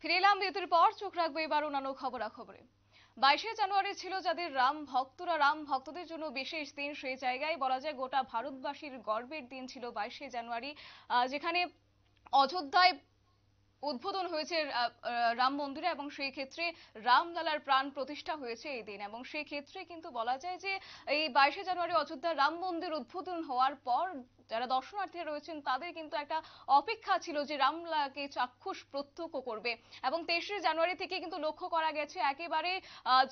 ফিরে এলাম বিরতির পর। চোখ রাখবো এবার অন্যান্য খবরাখবরে। 22শে জানুয়ারি ছিল যাদের রাম ভক্তরা, রাম ভক্তদের জন্য বিশেষ দিন। সেই জায়গায় বলা যায় গোটা ভারতবাসীর গর্বের দিন ছিল 22শে জানুয়ারি, যেখানে অযোধ্যায় উদ্বোধন হয়েছে রাম মন্দিরে, এবং সেই ক্ষেত্রে রামলালার প্রাণ প্রতিষ্ঠা হয়েছে এই দিন। এবং সেই ক্ষেত্রে কিন্তু বলা যায় যে এই 22শে জানুয়ারি অযোধ্যার রাম মন্দির উদ্বোধন হওয়ার পর যারা দর্শনার্থীরা রয়েছেন তাদের কিন্তু একটা অপেক্ষা ছিল যে রামলালাকে চাক্ষুষ প্রত্যক্ষ করবে। এবং 23শে জানুয়ারি থেকে কিন্তু লক্ষ্য করা গেছে একেবারে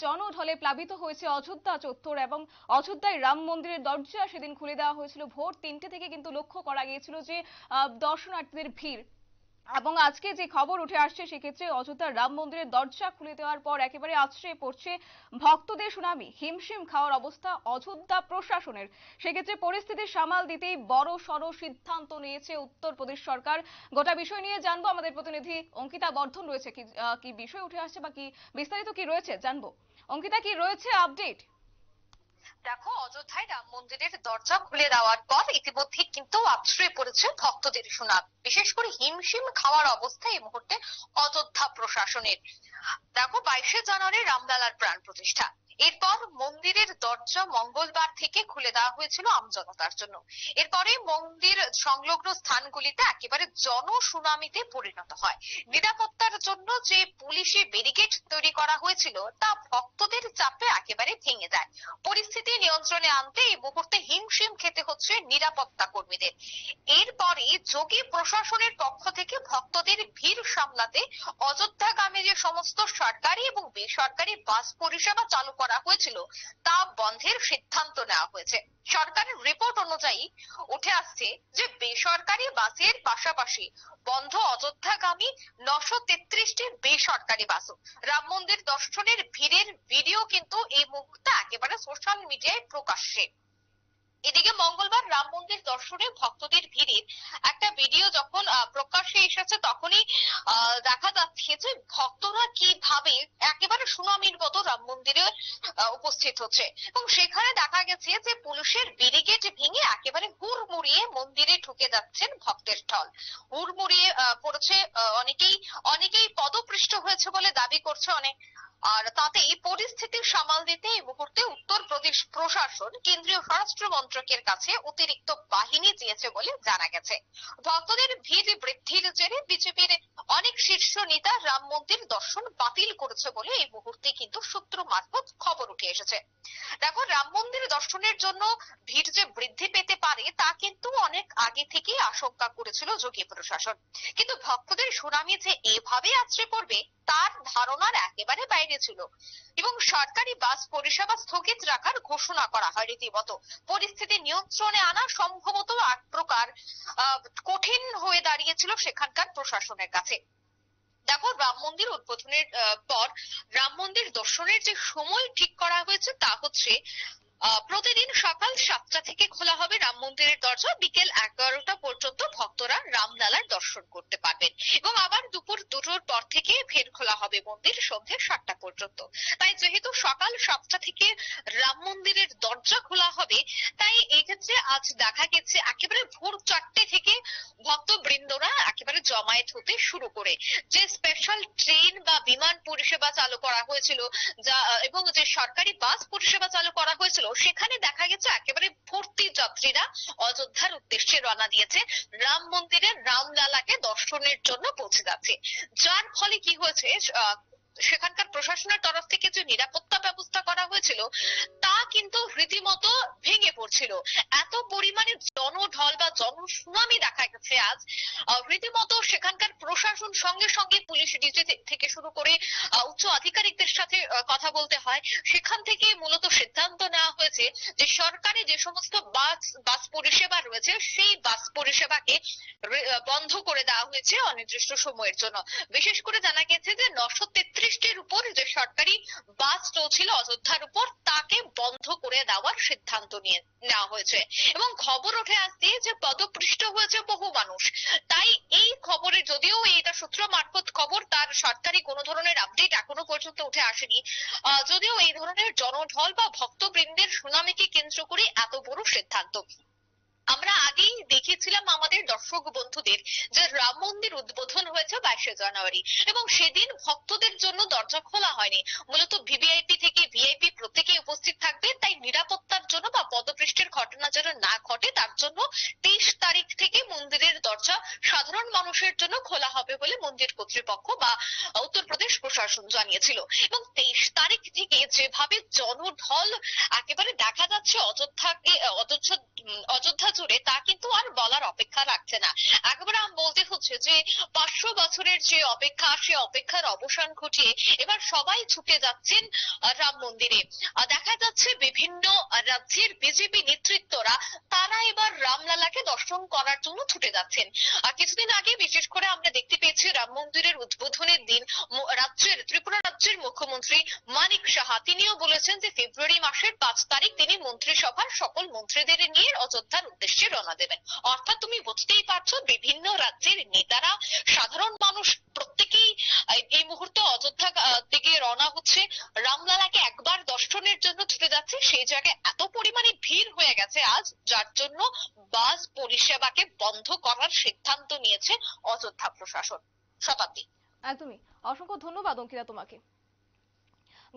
জনঢলে প্লাবিত হয়েছে অযোধ্যা চত্বর, এবং অযোধ্যায় রাম মন্দিরের দরজা সেদিন খুলে দেওয়া হয়েছিল ভোর 3টে থেকে। কিন্তু লক্ষ্য করা গিয়েছিল যে দর্শনার্থীদের ভিড়। এবং আজকে যে খবর উঠে আসছে সেক্ষেত্রে অযোধ্যার রাম মন্দিরের দরজা খুলে দেওয়ার পর একেবারে আছড়ে পড়ছে ভক্তদের সুনামি। হিমশিম খাওয়ার অবস্থা অযোধ্যা প্রশাসনের। সেক্ষেত্রে পরিস্থিতি সামাল দিতেই বড় সড় সিদ্ধান্ত নিয়েছে উত্তরপ্রদেশ সরকার। গোটা বিষয় নিয়ে জানবো, আমাদের প্রতিনিধি অঙ্কিতা বর্ধন রয়েছে। কি বিষয় উঠে আসছে বা কি বিস্তারিত কি রয়েছে জানবো। অঙ্কিতা, কি রয়েছে আপডেট? দেখো, অযোধ্যায় রাম মন্দিরের দরজা খুলে দেওয়ার পর ইতিমধ্যে কিন্তু আছড়ে পড়েছে ভক্তদের সুনাম। বিশেষ করে হিমশিম খাওয়ার অবস্থা এই মুহূর্তে অযোধ্যা প্রশাসনের। দেখো, 22শে জানুয়ারি রামলালার প্রাণ প্রতিষ্ঠা। এরপর মন্দিরের দরজা মঙ্গলবার থেকে খুলে দেওয়া হয়েছিল আমজনতার জন্য। এরপরে মন্দির সংলগ্ন স্থানগুলিতে একেবারে জনশুনামিতে পরিণত হয়। নিরাপত্তার জন্য যে পুলিশি ব্যারিকেড তৈরি করা হয়েছিল তা ভক্তদের চাপে একেবারে ভেঙে যায়। পরিস্থিতি নিয়ন্ত্রণে আনতে এই মুহূর্তে হিমশিম খেতে হচ্ছে নিরাপত্তা কর্মীদের। এরপরে যোগী প্রশাসনের পক্ষ থেকে ভক্তদের ভিড় সামলাতে অযোধ্যাগামী যে সমস্ত সরকারি এবং বেসরকারি বাস পরিষেবা চালু করা হয়েছিল তা বন্ধের সিদ্ধান্ত নেওয়া হয়েছে। সরকারের রিপোর্ট অনুযায়ী উঠে আসছে যে বেসরকারি বাসের পাশাপাশি বন্ধ অযোধ্যাগামী 933টি বেসরকারি বাসও। রাম মন্দির দর্শনের ভিড়ের ভিডিও কিন্তু এই মুহূর্তে একেবারে সোশ্যাল মিডিয়ায় প্রকাশ্যে। এদিকে মঙ্গলবার রাম মন্দির দর্শনে ভক্তদের ভিড়ের একটা ভিডিও যখন প্রকাশ্যে এসেছে তখনই দেখা যাচ্ছে যে ভক্তরা কিভাবে একেবারে সুনামির মতো রাম মন্দিরে উপস্থিত হচ্ছে। এবং সেখানে দেখা গেছে যে পুলিশের ব্যারিকেড ভেঙে একেবারে হুড়মুড়িয়ে মন্দিরে ঢুকে যাচ্ছেন ভক্তের ঢল। হুড়মুড়িয়ে পড়েছে অনেকেই পদপৃষ্ট হয়েছে বলে দাবি করছে অনেক। আর তাতেই পরিস্থিতি সামাল দিতে এই মুহূর্তে উত্তরপ্রদেশ প্রশাসন কেন্দ্রীয় স্বরাষ্ট্র মন্ত্রকের কাছে অতিরিক্ত বাহিনী চেয়েছে বলে জানা গেছে। ভক্তদের ভিড় বৃদ্ধির জেরে বিজেপির অনেক শীর্ষ নেতা রাম মন্দির দর্শন বাতিল করেছে বলে এই মুহূর্তে কিন্তু সূত্র মারফত খবর উঠে এসেছে। দেখো, রাম মন্দির দর্শনের জন্য ভিড় যে বৃদ্ধি পেতে পারে তা কিন্তু অনেক আগে থেকেই আশঙ্কা করেছিল যোগী প্রশাসন। কিন্তু ভক্তদের সুনামি যে এভাবে আছড়ে পড়বে তার ধারণার একেবারে বাইরে ছিল। এবং সরকারি বাস পরিষেবা স্থগিত রাখার ঘোষণা করা হয় রীতিমতো। পরিস্থিতি নিয়ন্ত্রণে আনা সম্ভবত এক প্রকার কঠিন হয়ে দাঁড়িয়েছিল সেখানকার প্রশাসনের কাছে। দেখো, রাম মন্দির উদ্বোধনের পর রাম মন্দির দর্শনের যে সময় ঠিক করা হয়েছে তা হচ্ছে প্রতিদিন সকাল 7টা থেকে খোলা হবে রাম মন্দিরের দরজা। বিকেল 11টা পর্যন্ত ভক্তরা রামলালার দর্শন করতে পারবেন এবং আবার দুপুর 2টোর পর থেকে ফের খোলা হবে মন্দির সন্ধ্যে 7টা পর্যন্ত। তাই যেহেতু সকাল 7টা থেকে রাম মন্দিরের দরজা খোলা হবে তাই এই ক্ষেত্রে আজ দেখা গেছে একেবারে ভোর 4টে থেকে ভক্তবৃন্দরা একেবারে জমায়েত হতে শুরু করে। যে স্পেশাল ট্রেন বা বিমান পরিষেবা চালু করা হয়েছিল এবং যে সরকারি বাস পরিষেবা চালু করা হয়েছিল সেখানে দেখা গেছে একেবারে ভর্তি যাত্রীরা অযোধ্যার উদ্দেশ্যে রওনা দিয়েছে, রাম মন্দিরের রামলালাকে দর্শনের জন্য পৌঁছে যাচ্ছে। যার ফলে কি হয়েছে, সেখানকার প্রশাসনের তরফ থেকে যে নিরাপত্তা ব্যবস্থা করা হয়েছিল তা কিন্তু রীতিমতো ভেঙে পড়ছিল। এত পরিমাণে জনঢল বা জনশুনামি দেখা গেছে আজ। রীতিমতো সেখানকার প্রশাসন সঙ্গে সঙ্গে পুলিশ ডিজি থেকে শুরু করে উচ্চ আধিকারিকদের সাথে কথা বলতে হয়। সেখান থেকে মূলত সিদ্ধান্ত নেওয়া হয়েছে যে সরকারি যে সমস্ত বাস পরিষেবা রয়েছে সেই বাস পরিষেবাকে বন্ধ করে দেওয়া হয়েছে অনির্দিষ্ট সময়ের জন্য। বিশেষ করে জানা গেছে যে 933টির উপর যে সরকারি বাস চলছিল অযোধ্যার উপর তাকে বন্ধ করে দেওয়ার সিদ্ধান্ত নেওয়া হয়েছে। এবং খবর উঠে আসছে যে পদপৃষ্ট হয়েছে বহু মানুষ। তাই এই খবরে, যদিও এটা সূত্র মারফত খবর, তার সরকারি কোনো ধরনের আপডেট এখনো পর্যন্ত উঠে আসেনি। যদিও এই ধরনের জনঢল বা ভক্তবৃন্দের সুনামিকে কেন্দ্র করে এত বড় সিদ্ধান্ত। আমরা আগেই দেখিয়েছিলাম আমাদের দর্শক বন্ধুদের যে রাম মন্দির উদ্বোধন হয়েছে 22শে জানুয়ারি, এবং সেদিন ভক্তদের জন্য দরজা খোলা হয়নি। মূলত ভিভিআইপি থেকে ভিআইপি প্রত্যেকেই উপস্থিত থাকবে, তাই নিরাপত্তার জন্য বা পদপৃষ্ঠের ঘটনা যেন না ঘটে তার জন্য 23 তারিখ থেকে মন্দিরের দরজা সাধারণ মানুষের জন্য খোলা হবে বলে মন্দির কর্তৃপক্ষ বা উত্তরপ্রদেশ প্রশাসন জানিয়েছিল। এবং 23 তারিখ থেকে যেভাবে জনঢল একেবারে দেখা যাচ্ছে অযোধ্যা জুড়ে, তা কিন্তু আর বলার অপেক্ষা রাখছে না। একেবারে বলতে হচ্ছে যে 500 বছরের যে অপেক্ষা, সে অপেক্ষার অবসান ঘটিয়ে এবার সবাই ছুটে যাচ্ছেন রাম মন্দিরে। দেখা যাচ্ছে বিভিন্ন রাজ্যের বিজেপি নেতৃত্বরা তারা এবার রামলালাকে দর্শন করার জন্য ছুটে যাচ্ছেন। কিছুদিন আগে বিশেষ করে আমরা দেখতে পেয়েছি রাম মন্দিরের উদ্বোধনের দিন ত্রিপুরা রাজ্যের মুখ্যমন্ত্রী মানিক সাহা তিনিও বলেছেন যে ফেব্রুয়ারি মাসের 5 তারিখ তিনি মন্ত্রিসভার সকল মন্ত্রীদের নিয়ে অযোধ্যার উদ্দেশ্যে রওনা দেবেন। অর্থাৎ তুমি বুঝতেই পারছো, বিভিন্ন রাজ্যের নেতারা, সাধারণ মানুষ প্রত্যেকেই এই মুহূর্তে অযোধ্যা দিকে রওনা হচ্ছে, রামলালাকে একবার দর্শনের জন্য ছুটে যাচ্ছে। সেই জায়গায় এত পরিমাণে ভিড় হয়ে গেছে আজ, যার জন্য বাস পরিষেবাকে বন্ধ করার সিদ্ধান্ত নিয়েছে অযোধ্যা প্রশাসন। শতাব্দী। একদমই। অসংখ্য ধন্যবাদ অঙ্কিতা তোমাকে।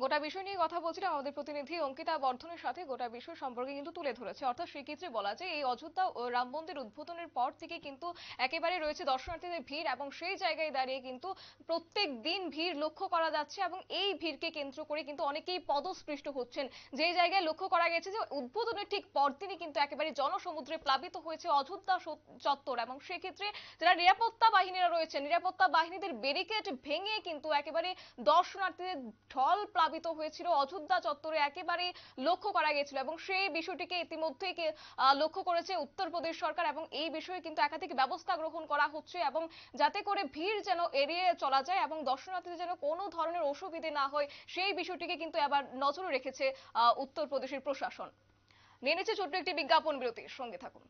গোটা বিষয় নিয়ে কথা বলছিলাম আমাদের প্রতিনিধি অঙ্কিতা বর্ধনের সাথে। গোটা বিষয় সম্পর্কে কিন্তু তুলে ধরেছে। অর্থাৎ সেক্ষেত্রে বলা যায় এই অযোধ্যা ও রাম মন্দির উদ্বোধনের পর থেকে কিন্তু একেবারে রয়েছে দর্শনার্থীদের ভিড়, এবং সেই জায়গায় দাঁড়িয়ে কিন্তু প্রত্যেক দিন ভিড় লক্ষ্য করা যাচ্ছে, এবং এই ভিড়কে কেন্দ্র করে কিন্তু অনেকেই পদস্পৃষ্ট হচ্ছেন। যে জায়গায় লক্ষ্য করা গেছে যে উদ্বোধনের ঠিক পরদিনই কিন্তু একেবারে জনসমুদ্রে প্লাবিত হয়েছে অযোধ্যা চত্বর, এবং সেক্ষেত্রে যারা নিরাপত্তা বাহিনীরা রয়েছে, নিরাপত্তা বাহিনীদের ব্যারিকেড ভেঙে কিন্তু একেবারে দর্শনার্থীদের ঢল প্লাবিত হয়েছিল অযোধ্যা চত্বরে, একেবারে লক্ষ্য করা গেছিল। এবং সেই বিষয়টিকে ইতিমধ্যেই লক্ষ্য করেছে উত্তরপ্রদেশ সরকার, এবং এই বিষয়ে কিন্তু একাধিক ব্যবস্থা গ্রহণ করা হচ্ছে, এবং যাতে করে ভিড় যেন এড়িয়ে চলা যায় এবং দর্শনার্থীদের যেন কোনো ধরনের অসুবিধে না হয়, সেই বিষয়টিকে কিন্তু এবার নজরে রেখেছে উত্তরপ্রদেশের প্রশাসন। নিয়ে নিচ্ছে ছোট্ট একটি বিজ্ঞাপন বিরতির সঙ্গে থাকুন।